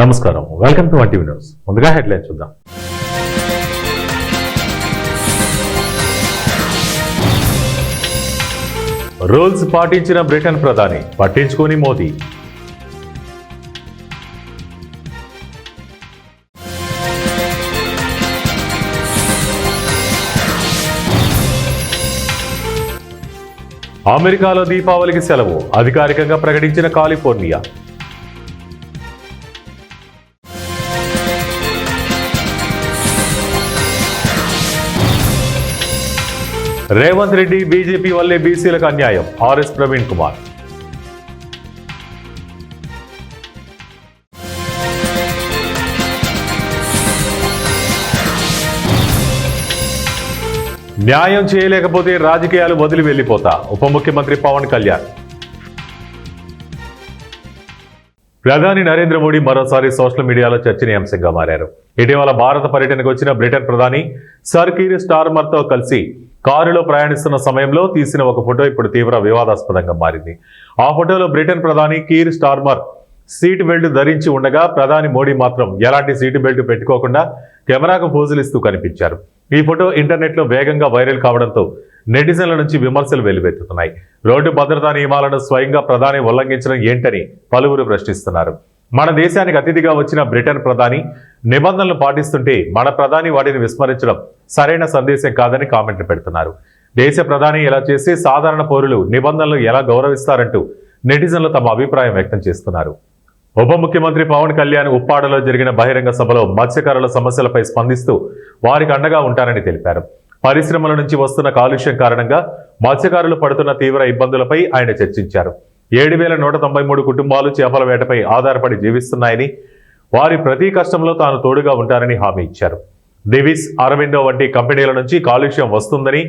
నమస్కారం, welcome to TV news. ముందుగా headline చూద్దాం. రూల్స్ పాటించిన బ్రిటన్ ప్రధాని, పట్టించుకోని మోదీ. అమెరికాలో దీపావళికి సెలవు అధికారికంగా ప్రకటించిన కాలిఫోర్నియా. రేవంత్ రెడ్డి బీజేపీ వల్లే బీసీలకు అన్యాయం, ఆర్ఎస్ ప్రవీణ్ కుమార్. న్యాయం చేయలేకపోతే రాజకీయాలు వదిలి వెళ్లిపోతా, ఉప ముఖ్యమంత్రి పవన్ కళ్యాణ్. ప్రధాని నరేంద్ర మోడీ మరోసారి సోషల్ మీడియాలో చర్చనీయాంశంగా మారారు. ఇటీవల భారత పర్యటనకు వచ్చిన బ్రిటన్ ప్రధాని సర్ కీర్ స్టార్మర్తో కలిసి కారులో ప్రయాణిస్తున్న సమయంలో తీసిన ఒక ఫోటో ఇప్పుడు తీవ్ర వివాదాస్పదంగా మారింది. ఆ ఫోటోలో బ్రిటన్ ప్రధాని కీర్ స్టార్మర్ సీట్ బెల్ట్ ధరించి ఉండగా ప్రధాని మోడీ మాత్రం ఎలాంటి సీటు బెల్ట్ పెట్టుకోకుండా కెమెరాకు పోజులిస్తూ కనిపించారు. ఈ ఫోటో ఇంటర్నెట్లో వేగంగా వైరల్ కావడంతో నెటిజన్ల నుంచి విమర్శలు వెల్లువెత్తుతున్నాయి. రోడ్డు భద్రతా నియమాలను స్వయంగా ప్రధాని ఉల్లంఘించడం ఏంటని పలువురు ప్రశ్నిస్తున్నారు. మన దేశానికి అతిథిగా వచ్చిన బ్రిటన్ ప్రధాని నిబంధనలు పాటిస్తుంటే మన ప్రధాని వాటిని విస్మరించడం సరైన సందేశం కాదని కామెంట్లు పెడుతున్నారు. దేశ ప్రధాని ఇలా చేస్తే సాధారణ పౌరులు నిబంధనలు ఎలా గౌరవిస్తారంటూ నెటిజన్లు తమ అభిప్రాయం వ్యక్తం చేస్తున్నారు. ఉప ముఖ్యమంత్రి పవన్ కళ్యాణ్ ఉప్పాడలో జరిగిన బహిరంగ సభలో మత్స్యకారుల సమస్యలపై స్పందిస్తూ వారికి అండగా ఉంటారని తెలిపారు. పరిశ్రమల నుంచి వస్తున్న కాలుష్యం కారణంగా మత్స్యకారులు పడుతున్న తీవ్ర ఇబ్బందులపై ఆయన చర్చించారు. 7,193 కుటుంబాలు చేపల వేటపై ఆధారపడి జీవిస్తున్నాయని, వారి ప్రతి కష్టంలో తాను తోడుగా ఉంటారని హామీ ఇచ్చారు. దివిస్, అరవిందో వంటి కంపెనీల నుంచి కాలుష్యం వస్తుందని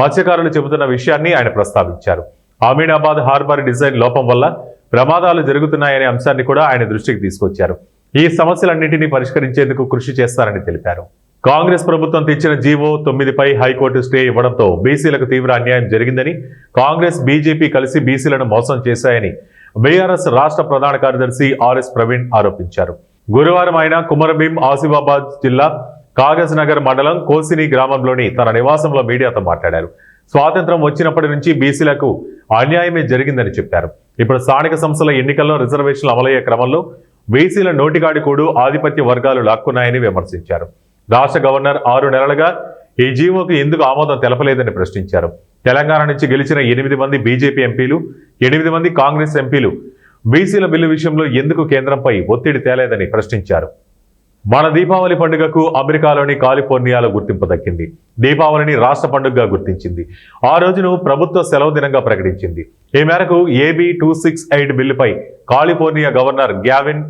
మత్స్యకారులు చెబుతున్న విషయాన్ని ఆయన ప్రస్తావించారు. అమీనాబాద్ హార్బర్ డిజైన్ లోపం వల్ల ప్రమాదాలు జరుగుతున్నాయనే అంశాన్ని కూడా ఆయన దృష్టికి తీసుకొచ్చారు. ఈ సమస్యలన్నింటినీ పరిష్కరించేందుకు కృషి చేస్తారని తెలిపారు. కాంగ్రెస్ ప్రభుత్వం తెచ్చిన జీవో 9పై హైకోర్టు స్టే ఇవ్వడంతో బీసీలకు తీవ్ర అన్యాయం జరిగిందని, కాంగ్రెస్ బీజేపీ కలిసి బీసీలను మోసం చేశాయని బీఆర్ఎస్ రాష్ట్ర ప్రధాన కార్యదర్శి ఆర్ఎస్ ప్రవీణ్ ఆరోపించారు. గురువారం ఆయన కుమరభీం, ఆసిఫాబాద్ జిల్లా కాగజ్ నగర్ మండలం కోసిని గ్రామంలోని తన నివాసంలో మీడియాతో మాట్లాడారు. స్వాతంత్రం వచ్చినప్పటి నుంచి బీసీలకు అన్యాయమే జరిగిందని చెప్పారు. ఇప్పుడు స్థానిక సంస్థల ఎన్నికల్లో రిజర్వేషన్లు అమలయ్యే క్రమంలో బీసీల నోటికాడి కూడు ఆధిపత్య వర్గాలు లాక్కున్నాయని విమర్శించారు. రాష్ట్ర గవర్నర్ 6 నెలలుగా ఈ జీవోకు ఎందుకు ఆమోదం తెలపలేదని ప్రశ్నించారు. తెలంగాణ నుంచి గెలిచిన 8 మంది బీజేపీ ఎంపీలు, 8 మంది కాంగ్రెస్ ఎంపీలు బీసీల బిల్లు విషయంలో ఎందుకు కేంద్రంపై ఒత్తిడి తేలేదని ప్రశ్నించారు. మన దీపావళి పండుగకు అమెరికాలోని కాలిఫోర్నియాలో గుర్తింపు దక్కింది. దీపావళిని రాష్ట్ర పండుగగా గుర్తించింది. ఆ రోజును ప్రభుత్వ సెలవు దినంగా ప్రకటించింది. ఈ మేరకు AB 268 బిల్లుపై కాలిఫోర్నియా గవర్నర్ గ్యావిన్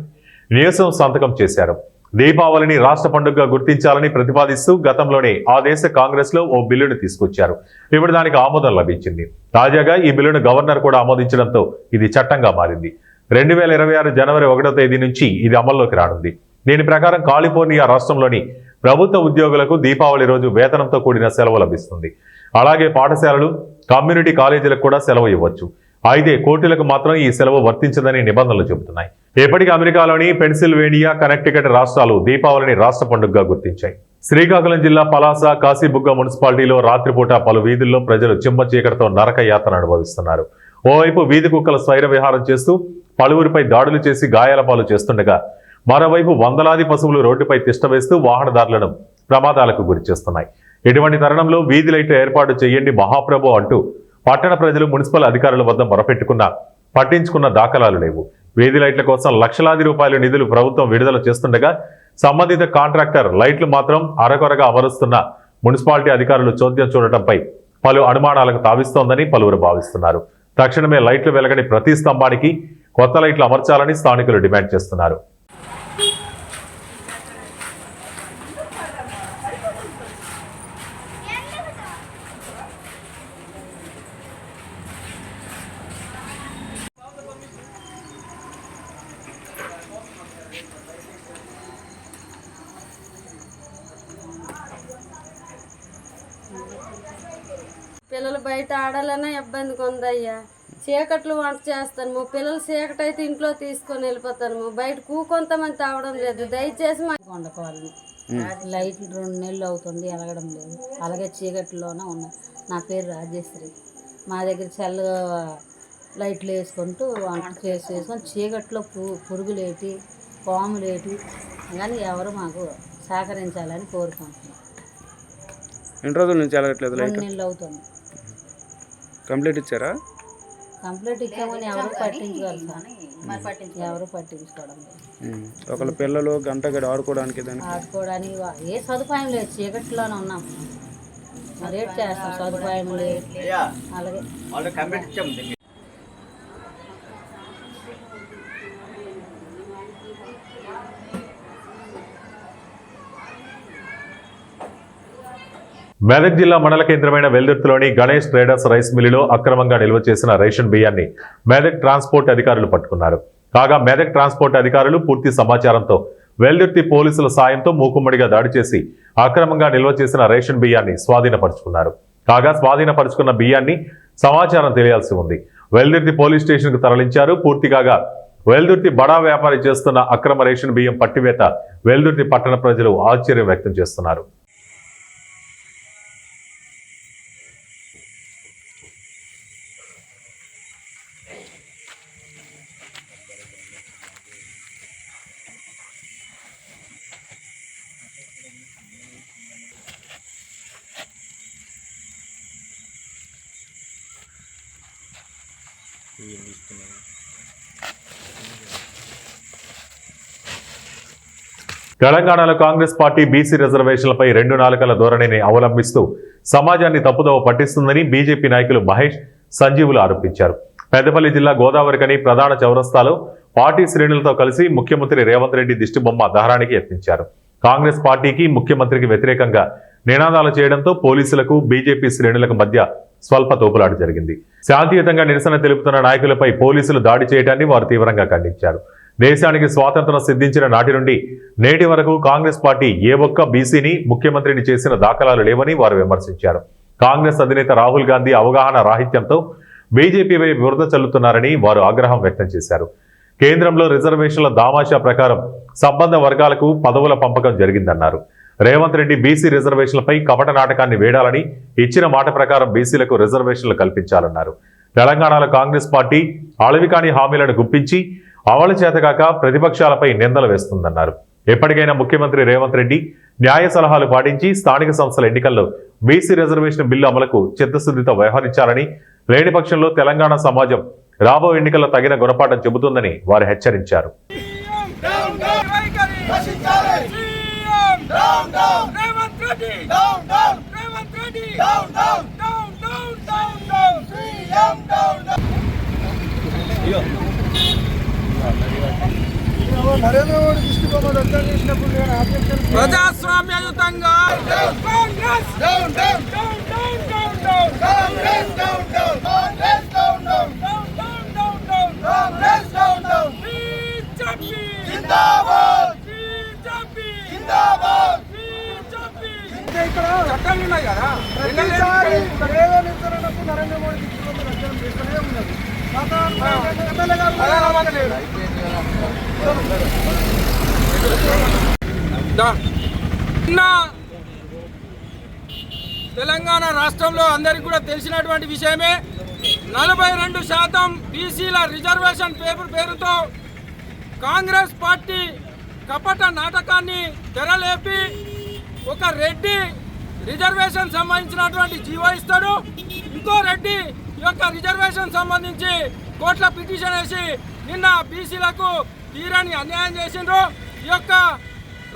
న్యూసం సంతకం చేశారు. దీపావళిని రాష్ట్ర పండుగగా గుర్తించాలని ప్రతిపాదిస్తూ గతంలోనే ఆ దేశ కాంగ్రెస్ లో ఓ బిల్లును తీసుకొచ్చారు. ఇప్పుడు దానికి ఆమోదం లభించింది. తాజాగా ఈ బిల్లును గవర్నర్ కూడా ఆమోదించడంతో ఇది చట్టంగా మారింది. 2026 జనవరి 1వ తేదీ నుంచి ఇది అమల్లోకి రానుంది. దీని ప్రకారం కాలిఫోర్నియా రాష్ట్రంలోని ప్రభుత్వ ఉద్యోగులకు దీపావళి రోజు వేతనంతో కూడిన సెలవు లభిస్తుంది. అలాగే పాఠశాలలు, కమ్యూనిటీ కాలేజీలకు కూడా సెలవు ఇవ్వచ్చు. అయితే కోర్టులకు మాత్రం ఈ సెలవు వర్తించదని నిబంధనలు చెబుతున్నాయి. ఇప్పటికీ అమెరికాలోని పెన్సిల్వేనియా, కనెక్టికట్ రాష్ట్రాలు దీపావళిని రాష్ట్ర పండుగగా గుర్తించాయి. శ్రీకాకుళం జిల్లా పలాస, కాశీబుగ్గ మున్సిపాలిటీలో రాత్రిపూట పలు వీధుల్లో ప్రజలు చిమ్మ చీకటితో నరక యాతన అనుభవిస్తున్నారు. ఓవైపు వీధి కుక్కల స్వైర విహారం చేస్తూ పలువురిపై దాడులు చేసి గాయాల పాలు చేస్తుండగా, మరోవైపు వందలాది పశువులు రోడ్డుపై తిష్టవేస్తూ వాహనదారులను ప్రమాదాలకు గురి చేస్తున్నాయి. ఇటువంటి తరుణంలో వీధి లైట్లు ఏర్పాటు చేయండి మహాప్రభు అంటూ పట్టణ ప్రజలు మున్సిపల్ అధికారుల వద్ద మొరపెట్టుకున్నా పట్టించుకున్న దాఖలాలు లేవు. వీధి లైట్ల కోసం లక్షలాది రూపాయల నిధులు ప్రభుత్వం విడుదల చేస్తుండగా సంబంధిత కాంట్రాక్టర్ లైట్లు మాత్రం అరకొరగా అమరుస్తున్న మున్సిపాలిటీ అధికారులు చోద్యం చూడటంపై పలు అనుమానాలకు తావిస్తోందని పలువురు భావిస్తున్నారు. తక్షణమే లైట్లు వెలగని ప్రతి స్తంభానికి కొత్త లైట్లు అమర్చాలని స్థానికులు డిమాండ్ చేస్తున్నారు. పిల్లలు బయట ఆడాలన్నా ఇబ్బందిగా ఉందయ్యా. చీకట్లు వంట చేస్తాను, పిల్లలు చీకటి అయితే ఇంట్లో తీసుకొని వెళ్ళిపోతాను, బయట కొంతమంది తావడం లేదు. దయచేసి మా వండుకోవాలని లైట్లు 2 నెలలు అవుతుంది ఎలగడం లేదు, అలాగే చీకట్లోనే ఉన్నాయి. నా పేరు రాజేశ్వరి. మా దగ్గర చల్ల లైట్లు వేసుకుంటూ వంట చేసుకొని చీకట్లో పురుగులేటి పాములేటి కానీ ఎవరు మాకు సహకరించాలని కోరుకుంటున్నాం. ఎన్ని రోజుల నుంచి ఎలగట్లేదు? 2 నెలలు అవుతుంది. కంప్లీట్ ఇచ్చారా? కంప్లీట్ ఇచ్చామని ఎవరు పట్టించుకోవాలి సార్, ఎవరు పట్టించుకోవడం లేదు. ఒకళ్ళ పిల్లలు గంట గడి ఆడుకోవడానికి ఏ సదుపాయం లేదు, చీకట్లోనే ఉన్నాం. మరి ఏం చేస్తాం, సదుపాయం లేదు. అలాగే మెదక్ జిల్లా మండల కేంద్రమైన వెల్దుర్తిలోని గణేష్ ట్రేడర్స్ రైస్ మిల్లులో అక్రమంగా నిల్వ చేసిన రేషన్ బియ్యాన్ని మెదక్ ట్రాన్స్పోర్ట్ అధికారులు పట్టుకున్నారు. కాగా మెదక్ ట్రాన్స్పోర్ట్ అధికారులు పూర్తి సమాచారంతో వెల్దుర్తి పోలీసుల సాయంతో మూకుమ్మడిగా దాడి చేసి అక్రమంగా నిల్వ చేసిన రేషన్ బియ్యాన్ని స్వాధీనపరుచుకున్నారు. కాగా స్వాధీనపరుచుకున్న బియ్యాన్ని సమాచారం తెలియాల్సి ఉంది. వెల్దుర్తి పోలీస్ స్టేషన్ కు తరలించారు. పూర్తి కాగా వెల్దుర్తి బడా వ్యాపారి చేస్తున్న అక్రమ రేషన్ బియ్యం పట్టివేత వెల్దుర్తి పట్టణ ప్రజలు ఆశ్చర్యం వ్యక్తం చేస్తున్నారు. తెలంగాణలో కాంగ్రెస్ పార్టీ బీసీ రిజర్వేషన్లపై 2 నాలుకల ధోరణిని అవలంబిస్తూ సమాజాన్ని తప్పుదోవ పట్టిస్తుందని బీజేపీ నాయకులు మహేష్, సంజీవులు ఆరోపించారు. పెద్దపల్లి జిల్లా గోదావరికని ప్రధాన చౌరస్తాలో పార్టీ శ్రేణులతో కలిసి ముఖ్యమంత్రి రేవంత్ రెడ్డి దిష్టిబొమ్మ దహనానికి యత్నించారు. కాంగ్రెస్ పార్టీకి ముఖ్యమంత్రికి వ్యతిరేకంగా నినాదాలు చేయడంతో పోలీసులకు బీజేపీ శ్రేణులకు మధ్య స్వల్ప తోపులాట జరిగింది. శాంతియుతంగా నిరసన తెలుపుతున్న నాయకులపై పోలీసులు దాడి చేయడాన్ని వారు తీవ్రంగా ఖండించారు. దేశానికి స్వాతంత్రం సిద్ధించిన నాటి నుండి నేటి వరకు కాంగ్రెస్ పార్టీ ఏ ఒక్క బీసీని ముఖ్యమంత్రిని చేసిన దాఖలాలు లేవని వారు విమర్శించారు. కాంగ్రెస్ అధినేత రాహుల్ గాంధీ అవగాహన రాహిత్యంతో బీజేపీపై బురద చల్లుతున్నారని వారు ఆగ్రహం వ్యక్తం చేశారు. కేంద్రంలో రిజర్వేషన్ల దామాషా ప్రకారం సంబంధ వర్గాలకు పదవుల పంపకం జరిగిందన్నారు. రేవంత్ రెడ్డి బీసీ రిజర్వేషన్లపై కపట నాటకాన్ని వేడాలని, ఇచ్చిన మాట ప్రకారం బీసీలకు రిజర్వేషన్లు కల్పించాలన్నారు. తెలంగాణలో కాంగ్రెస్ పార్టీ అళవికాని హామీలను గుప్పించి అమలు చేతగాక ప్రతిపక్షాలపై నిందలు వేస్తుందన్నారు. ఎప్పటికైనా ముఖ్యమంత్రి రేవంత్ రెడ్డి న్యాయ సలహాలు పాటించి స్థానిక సంస్థల ఎన్నికల్లో బీసీ రిజర్వేషన్ బిల్లు అమలుకు చిత్తశుద్ధితో వ్యవహరించాలని, లేని పక్షంలో తెలంగాణ సమాజం రాబో ఎన్నికల్లో తగిన గుణపాఠం చెబుతుందని వారు హెచ్చరించారు. ప్రజాస్వామ్యయుతంగా చట్టాలు ఉన్నాయి కదా, నరేంద్ర మోడీ తెలంగాణ రాష్ట్రంలో అందరికీ కూడా తెలిసినటువంటి విషయమే. 42% బీసీల రిజర్వేషన్ పేరుతో కాంగ్రెస్ పార్టీ కపట నాటకాన్ని తెరలేపి ఒక రెడ్డి రిజర్వేషన్ సంబంధించినటువంటి జీవో ఇస్తాడు, ఇంకో రెడ్డి ఈ యొక్క రిజర్వేషన్ సంబంధించి కోర్టుల పిటిషన్ వేసి నిన్న బీసీలకు తీరని అన్యాయం చేసిండ్రు. ఈ యొక్క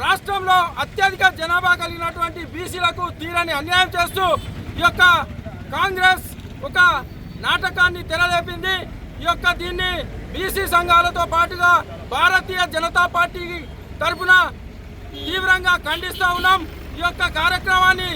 రాష్ట్రంలో అత్యధిక జనాభా కలిగినటువంటి బీసీలకు తీరని అన్యాయం చేస్తూ ఈ యొక్క కాంగ్రెస్ ఒక నాటకాన్ని తెరలేపింది. ఈ యొక్క దీన్ని బీసీ సంఘాలతో పాటుగా భారతీయ జనతా పార్టీ తరఫున తీవ్రంగా ఖండిస్తూ ఉన్నాం. ఈ యొక్క కార్యక్రమాన్ని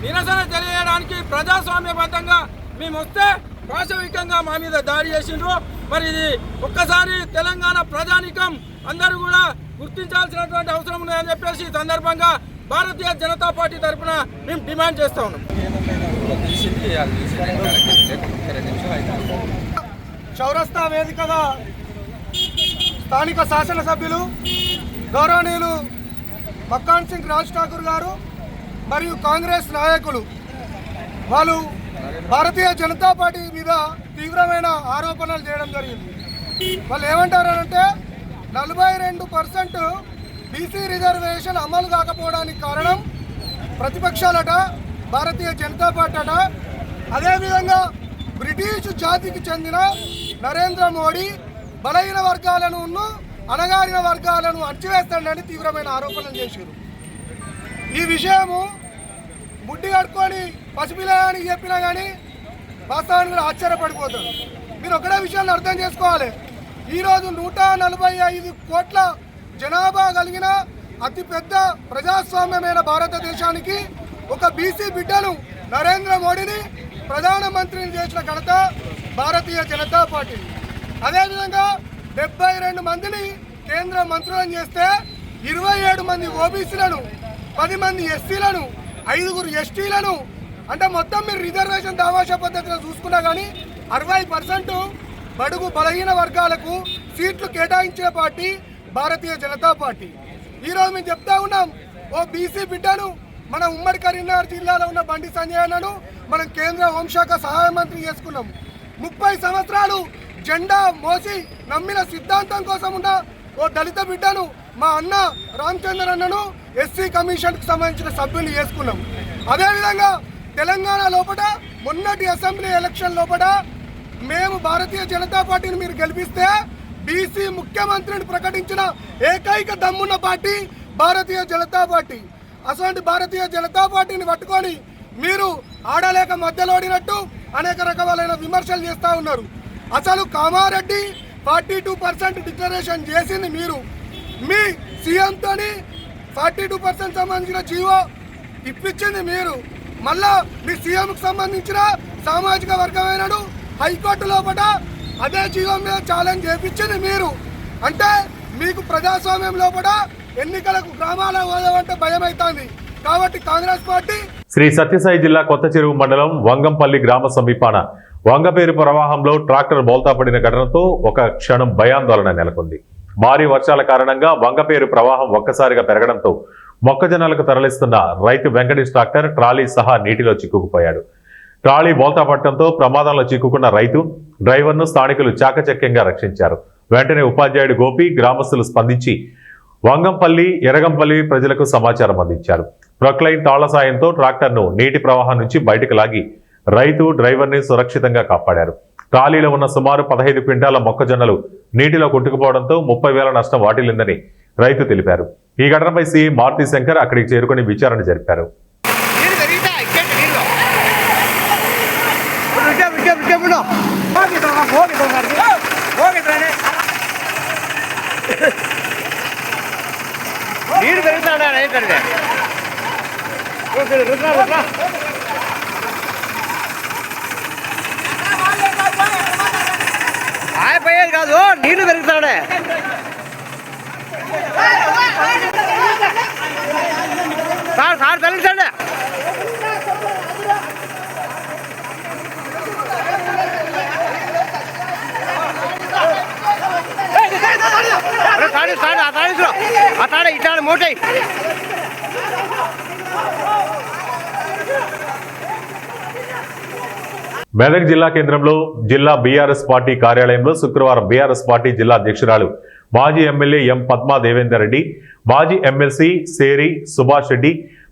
నిరసన తెలియజేయడానికి ప్రజాస్వామ్యబద్ధంగా మేము వస్తే పాశవికంగా మా మీద దాడి చేసిండ్రు. మరి ఇది ఒక్కసారి తెలంగాణ ప్రజానీకం అందరూ కూడా గుర్తించాల్సినటువంటి అవసరం ఉందని చెప్పేసి ఈ సందర్భంగా భారతీయ జనతా పార్టీ తరఫున మేము డిమాండ్ చేస్తా ఉన్నాం. చౌరస్తా వేదికగా స్థానిక శాసనసభ్యులు గౌరవనీయులు మక్కాన్ సింగ్ రాజ్ ఠాకూర్ గారు మరియు కాంగ్రెస్ నాయకులు వాళ్ళు భారతీయ జనతా పార్టీ మీద తీవ్రమైన ఆరోపణలు చేయడం జరిగింది. వాళ్ళు ఏమంటారంటే 42% బీసీ రిజర్వేషన్ అమలు కాకపోవడానికి కారణం ప్రతిపక్షాలట, భారతీయ జనతా పార్టీ అట. అదేవిధంగా బ్రిటిష్ జాతికి చెందిన నరేంద్ర మోడీ బలహీన వర్గాలను అణగారిన వర్గాలను అణచివేస్తాడని తీవ్రమైన ఆరోపణలు చేశారు. ఈ విషయము ముడ్డి కట్టుకొని పసిపిల్లని చెప్పినా కానీ వాస్తవానికి మీరు ఆశ్చర్యపడిపోతారు. మీరు ఒకటే విషయాన్ని అర్థం చేసుకోవాలి. ఈరోజు 145 కోట్ల జనాభా కలిగిన అతిపెద్ద ప్రజాస్వామ్యమైన భారతదేశానికి ఒక బీసీ బిడ్డను నరేంద్ర మోడీని ప్రధానమంత్రిని చేసిన ఘనత భారతీయ జనతా పార్టీ. అదేవిధంగా 72 మందిని కేంద్ర మంత్రులను చేస్తే 27 మంది ఓబీసీలను, 10 మంది ఎస్సీలను, 5 ఎస్టీలను, అంటే మొత్తం మీరు రిజర్వేషన్ దావాషా పద్ధతిలో చూసుకున్నా కానీ 60% బడుగు బలహీన వర్గాలకు సీట్లు కేటాయించిన పార్టీ భారతీయ జనతా పార్టీ. ఈరోజు మేము చెప్తా ఉన్నాం, ఓ బీసీ బిడ్డను మన ఉమ్మడి కరీంనగర్ జిల్లాలో ఉన్న బండి సంజయ్ అన్నను మనం కేంద్ర హోంశాఖ సహాయ మంత్రి చేసుకున్నాం. 30 సంవత్సరాలు జెండా మోసి నమ్మిన సిద్ధాంతం కోసం ఉన్న ఓ దళిత బిడ్డను మా అన్న రామచంద్ర అన్నను ఎస్సీ కమిషన్కి సంబంధించిన సభ్యులు చేసుకున్నాం. అదేవిధంగా తెలంగాణ లోపల మొన్నటి అసెంబ్లీ ఎలక్షన్ లోపల మేము భారతీయ జనతా పార్టీని మీరు గెలిపిస్తే బీసీ ముఖ్యమంత్రిని ప్రకటించిన ఏకైక దమ్మున్న పార్టీ భారతీయ జనతా పార్టీ. అసలు భారతీయ జనతా పార్టీని పట్టుకొని మీరు ఆడలేక మధ్యలోడినట్టు అనేక రకాలైన విమర్శలు చేస్తూ ఉన్నారు. అసలు కామారెడ్డి 42% డిక్లరేషన్ చేసింది మీరు. మీ సీఎంతో 42% సంబంధించిన జీవో ఇప్పించింది మీరు. మళ్ళా మీ సీఎంకి సంబంధించిన సామాజిక వర్గమైనడు హైకోర్టు లోపల అదే జీవో మీద ఛాలెంజ్ చేయించింది మీరు. అంటే మీకు ప్రజాస్వామ్యం లోపల ఎన్నికలకు గ్రామాల పోదామంటే భయం అవుతుంది. కాబట్టి కాంగ్రెస్ పార్టీ శ్రీ సత్యసాయి జిల్లా కొత్త చెరువు మండలం వంగంపల్లి గ్రామ సమీపాన వంగపేరు ప్రవాహంలో ట్రాక్టర్ బోల్తా పడిన ఘటనతో ఒక క్షణం భయాందోళన నెలకొంది. భారీ వర్షాల కారణంగా వంగపేరు ప్రవాహం ఒక్కసారిగా పెరగడంతో మొక్కజొన్నలకు తరలిస్తున్న రైతు వెంకటేష్ ట్రాక్టర్ ట్రాలీ సహా నీటిలో చిక్కుకుపోయాడు. ట్రాలీ బోల్తా పట్టడంతో ప్రమాదంలో చిక్కుకున్న రైతు డ్రైవర్ను స్థానికులు చాకచక్యంగా రక్షించారు. వెంటనే ఉపాధ్యాయుడు గోపి గ్రామస్తులు స్పందించి వంగంపల్లి ఎరగంపల్లి ప్రజలకు సమాచారం అందించారు. ప్రొక్లైన్ తాళ్ల సాయంతో ట్రాక్టర్ను నీటి ప్రవాహం నుంచి బయటకు లాగి రైతు డ్రైవర్ని సురక్షితంగా కాపాడారు. ట్రాలీలో ఉన్న సుమారు 15 క్వింటాల మొక్కజొన్నలు నీటిలో కొట్టుకుపోవడంతో 30,000 నష్టం వాటిల్లిందని రైతు తెలిపారు. ఈ ఘటనపై సీఎం మారుతి శంకర్ అక్కడికి చేరుకుని విచారణ జరిపారు. పోయేది కాదు, నీళ్లు పెరుగుతాడే. సార్ తల్లించండి. ఆ తాడే ఇట్లా మూటై మెదక్ జిల్లా కేంద్రంలో జిల్లా బీఆర్ఎస్ పార్టీ కార్యాలయంలో శుక్రవారం బీఆర్ఎస్ పార్టీ జిల్లా అధ్యక్షురాలు మాజీ ఎమ్మెల్యే ఎం పద్మా దేవేందర్ రెడ్డి, మాజీ ఎమ్మెల్సీ సేరి సుభాష్ రెడ్డి,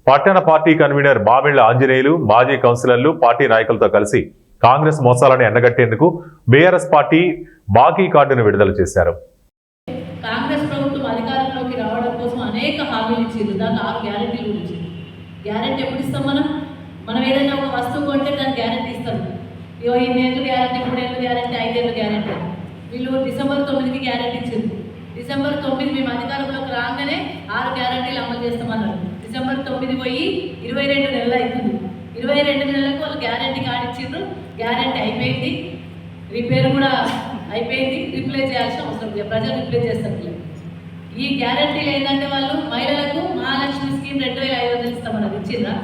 పట్టణ పార్టీ కన్వీనర్ మామిళ్ల ఆంజనేయులు, మాజీ కౌన్సిలర్లు పార్టీ నాయకులతో కలిసి కాంగ్రెస్ మోసాలను ఎండగట్టేందుకు బీఆర్ఎస్ పార్టీ బాకీ కార్డును విడుదల చేశారు. కాంగ్రెస్ ప్రభుత్వం అధికారంలోకి రావడం కోసం అనేక హామీలు ఇచ్చింది. దానికి 6 గ్యారెంటీలు ఇచ్చింది. గ్యారెంటీ ఎప్పుడు ఇస్తాం? మనం ఏదైనా ఒక వస్తువు కొంటే దానికి గ్యారెంటీ ఇస్తాం. 2 ఏళ్ళు గ్యారెంటీ, 3 ఏళ్ళు గ్యారెంటీ, 5 ఏళ్ళు గ్యారెంటీ. వీళ్ళు డిసెంబర్ 9కి గ్యారెంటీ ఇచ్చింది. డిసెంబర్ 9 మేము అధికారంలోకి రాగానే 6 గ్యారెంటీలు అమలు చేస్తామన్నారు. డిసెంబర్ 9 పోయి 22 నెలలు అవుతుంది. 22 నెలలకు వాళ్ళు గ్యారెంటీ కార్డు ఇచ్చిండ్రు. గ్యారెంటీ అయిపోయింది, రిపేర్ కూడా అయిపోయింది. రిప్లేస్ చేయాల్సిన అవసరం లేదు, ప్రజలు రిప్లేస్ చేస్తారు. ఈ గ్యారెంటీలు ఏంటంటే వాళ్ళు మహిళలకు మహాలక్ష్మి స్కీమ్ 2,500 ఇస్తామన్నది ఇచ్చిండ్రా?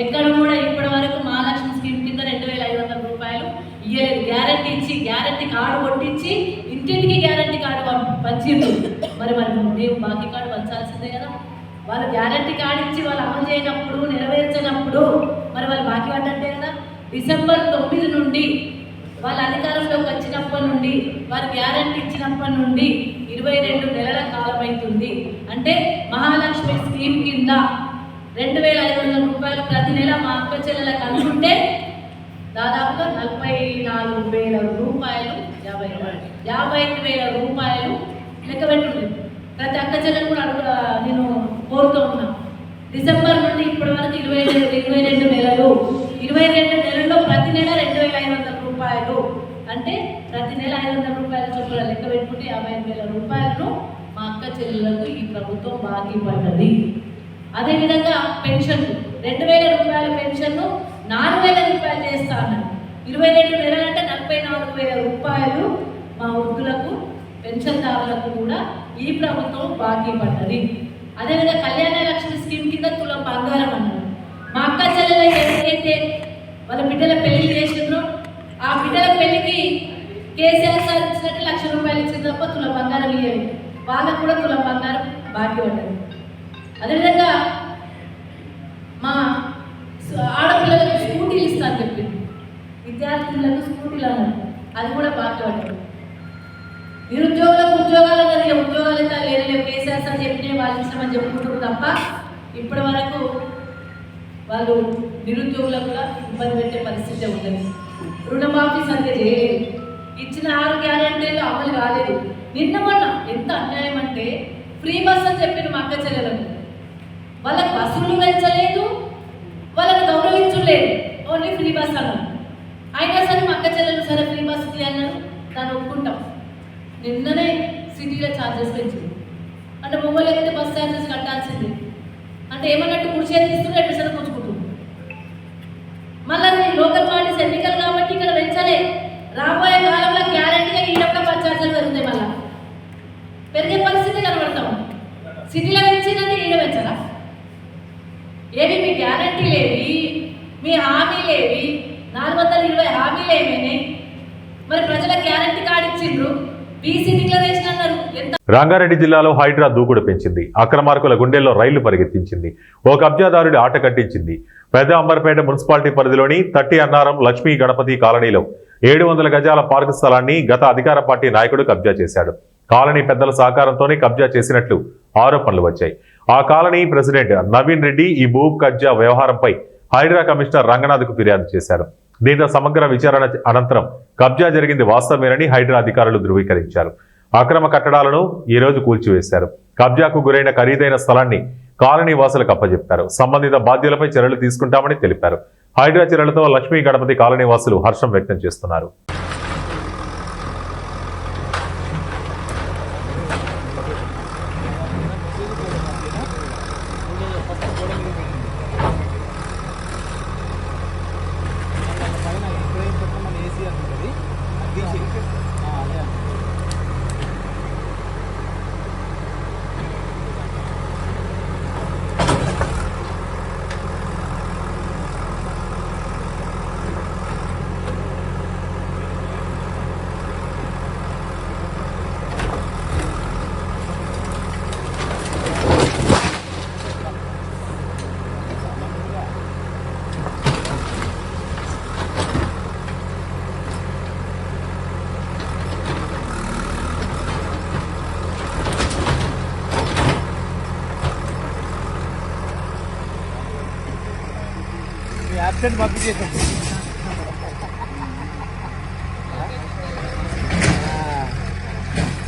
ఎక్కడ కూడా ఇప్పటి వరకు మహాలక్ష్మి స్కీమ్ కింద 2,500 రూపాయలు ఇయ్యలేదు. గ్యారంటీ ఇచ్చి గ్యారంటీ కార్డు కొట్టించి ఇంటింటికి గ్యారంటీ కార్డు పంచిండు. మరి మేము బాకీ కార్డు పంచాల్సిందే కదా. వాళ్ళు గ్యారంటీ కార్డు ఇచ్చి వాళ్ళు అమలు చేయనప్పుడు, నెరవేర్చినప్పుడు మరి వాళ్ళు బాకీ పడ్డంటే కదా. డిసెంబర్ 9 నుండి వాళ్ళ అధికారంలోకి వచ్చినప్పటి నుండి, వారు గ్యారంటీ ఇచ్చినప్పటి నుండి 22 నెలల కాలం అవుతుంది. అంటే మహాలక్ష్మి స్కీమ్ కింద 2500 రూపాయలు ప్రతి నెల మా అక్క చెల్లెలకు అనుకుంటే దాదాపుగా 44,000 రూపాయలు, 55,000 రూపాయలు లెక్క పెట్టుకుంది. ప్రతి అక్క చెల్లెలు కూడా నేను కోరుతూ ఉన్నా. డిసెంబర్ నుండి ఇప్పటి వరకు 22 నెలలు, 22 నెలల్లో ప్రతి నెల 2,500 రూపాయలు, అంటే ప్రతి నెల 500 రూపాయల చొప్పున లెక్క పెట్టుకుంటే 55,000 రూపాయలను మా అక్క చెల్లెలకు ఈ ప్రభుత్వం బాకీ పడ్డది. అదేవిధంగా పెన్షన్ 2,000 రూపాయల పెన్షన్ను 4,000 రూపాయలు చేస్తా అన్నారు. 22 నెలలంటే 44,000 రూపాయలు మా వృద్ధులకు, పెన్షన్దారులకు కూడా ఈ ప్రభుత్వం బాకీ పడ్డది. అదేవిధంగా కళ్యాణ లక్ష్మి స్కీమ్ కింద తులం బంగారం అన్నారు. మా అక్క చెల్లెలు ఎవరైతే వాళ్ళ బిడ్డల పెళ్లి చేసిండ్రో ఆ బిడ్డల పెళ్లికి కేసీఆర్ సార్ ఇచ్చినట్టు 1,00,000 రూపాయలు ఇచ్చిన తప్ప తులం బంగారం ఇవ్వాలి. వాళ్ళకు కూడా తులం బంగారం బాకీ పడ్డది. అదేవిధంగా మా ఆడపిల్లలకు స్కూటీలు ఇస్తా అని చెప్పింది. విద్యార్థులకు స్కూటీలు అన్నారు, అది కూడా బాకీ పడ్డది. నిరుద్యోగులకు ఉద్యోగాలు అన్నది, ఉద్యోగాలు అయితే లేవు, కేసీఆర్ సార్ చెప్పినవి వాళ్ళు ఇష్టమని చెప్పుకుంటారు తప్ప ఇప్పటి వరకు వాళ్ళు నిరుద్యోగులకు కూడా ఇబ్బంది పెట్టే పరిస్థితి ఉంటుంది. రుణమాఫీ సరిగ్గా చేయలేదు. ఇచ్చిన 6 గ్యారెంటీలు అమలు కాలేదు. నిన్న మొన్న ఎంత అన్యాయం అంటే ఫ్రీ బస్ అని చెప్పిన మా అక్క చెల్లెలకు వాళ్ళకి బస్సులు పెంచలేదు, వాళ్ళకి గౌరవించలేదు, ఓన్లీ ఫ్రీ బస్ అన్నారు. అయినా సరే మా అక్క చెల్లెలు సరే ఫ్రీ బస్ అన్నారు, దాన్ని ఒప్పుకుంటాం. నిన్ననే సిటీలో ఛార్జెస్ పెంచింది. అంటే మొబైల్ అయితే బస్ ఛార్జెస్ కట్టాల్సింది. అంటే ఏమన్నట్టు కుర్చేది ఇస్తుంటే 2 సార్లు పుచ్చుకుంటుంది. మళ్ళీ లోకల్ పార్టీస్ ఎన్నికలు కాబట్టి ఇక్కడ పెంచలే. రాబోయే కాలంలో గ్యారెంటీగా ఈడొక్క బస్ ఛార్జీలు పెరుగుతాయి. మళ్ళీ పెరిగే పరిస్థితి కనబడతాం. సిటీలో పెంచిందంటే ఈడ పెంచాలా? ఏవి మీ గ్యారెంటీలేవి, మీ హామీలేవి? 420 హామీలు ఏమైనాయి? మరి ప్రజలకు గ్యారెంటీ కార్డు ఇచ్చిండ్రు, బీసీ డిక్లరేషన్ అన్నారు. రంగారెడ్డి జిల్లాలో హైడ్రా దూకుడు పెంచింది. అక్రమార్కుల గుండెల్లో రైళ్లు పరిగెత్తించింది. ఓ కబ్జాదారుడి ఆట కట్టించింది. పెద్ద అంబర్పేట మున్సిపాలిటీ పరిధిలోని 30 అన్నారం లక్ష్మీ గణపతి కాలనీలో 700 గజాల పార్కు స్థలాన్ని గత అధికార పార్టీ నాయకుడు కబ్జా చేశాడు. కాలనీ పెద్దల సహకారంతోనే కబ్జా చేసినట్లు ఆరోపణలు వచ్చాయి. ఆ కాలనీ ప్రెసిడెంట్ నవీన్ రెడ్డి ఈ భూ కబ్జా వ్యవహారంపై హైడ్రా కమిషనర్ రంగనాథ్కు ఫిర్యాదు చేశారు. దీంతో సమగ్ర విచారణ అనంతరం కబ్జా జరిగింది వాస్తవమేనని హైడ్రా అధికారులు ధృవీకరించారు. అక్రమ కట్టడాలను ఈ రోజు కూల్చివేశారు. కబ్జాకు గురైన ఖరీదైన స్థలాన్ని కాలనీ వాసులకు అప్పజెప్పారు. సంబంధిత బాధ్యులపై చర్యలు తీసుకుంటామని తెలిపారు. హైడ్రా చర్యలతో లక్ష్మీ గణపతి కాలనీ వాసులు హర్షం వ్యక్తం చేస్తున్నారు. అబ్సెంట్ పంపించేసాం.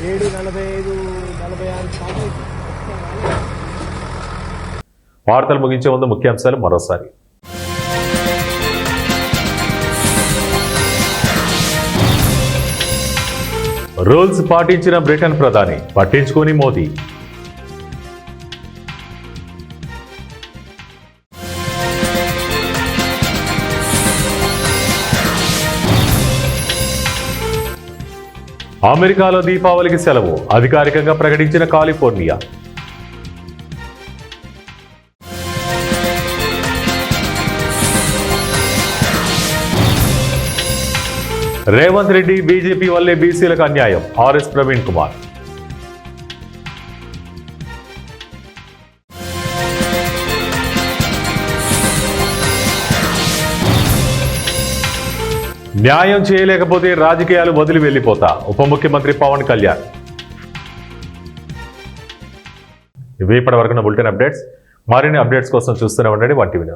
7:45-46 వార్తలు ముగించే ముందు ముఖ్యాంశాలు మరోసారి. రూల్స్ పాటించిన బ్రిటన్ ప్రధాని, పట్టించుకోని మోదీ. అమెరికాలో దీపావళికి సెలవు, అధికారికంగా ప్రకటించిన కాలిఫోర్నియా. రేవంత్ రెడ్డి బీజేపీ వల్లే బీసీలకు అన్యాయం ఆర్ఎస్ ప్రవీణ్ కుమార్. న్యాయం చేయలేకపోతే రాజకీయాలు వదిలి వెళ్లిపోతా ఉప ముఖ్యమంత్రి పవన్ కళ్యాణ్. ఇవి ఇప్పటి వరకు బులెటిన్ అప్డేట్స్. మరిన్ని అప్డేట్స్ కోసం చూస్తూనే ఉండండి 1TV న్యూస్.